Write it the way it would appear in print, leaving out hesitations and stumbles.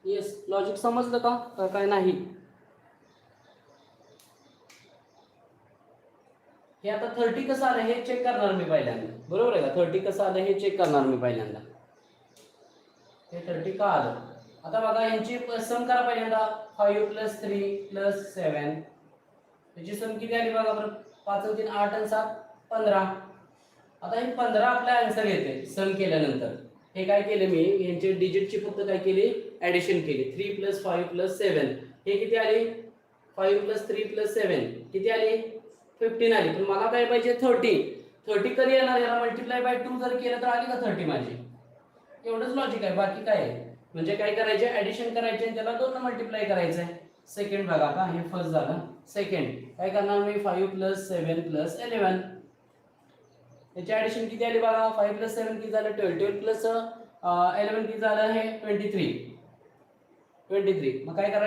Yes, logic समजलं का काय नाही? हे आता 30 कसं आलं हे चेक करणार मी पहिल्यांदा, बरोबर आहे का? 30 कसं आलं हे चेक करणार मी पहिल्यांदा. हे 30 का आलं? आता बघा यांची सम करा पहिल्यांदा. 5 + 3 + 7 याची सम किती आली बघा बरं. 5 × 3 8 आणि 7 15. आता हे 15 आपला आन्सर येते सम केल्यानंतर. हे काय केलं मी, यांचे डिजिटची फक्त काय केली, ऍडिशन केली. 3 + 5 + 7 हे किती आले? 5 + 3 + 7 किती आली? 15 आली. पण मला काय पाहिजे? 30 कधी येणार? याला मल्टिप्लाय बाय 2 जर केलं तर आली का 30 माझी? एवढंच लॉजिक आहे, बाकी काय आहे? म्हणजे काय करायचे, ऍडिशन करायचे आणि त्याला 2 ने मल्टिप्लाय करायचं आहे. सेकंड बघा आता, हे फर्स्ट झालं. सेकंड काय करणार मी? 5 + 7 + 11 याची ऍडिशन किती आली बघा. 5 + 7 किती झालं? 12. 12 + 11 किती झालं? हे 23. मग काय करायचं?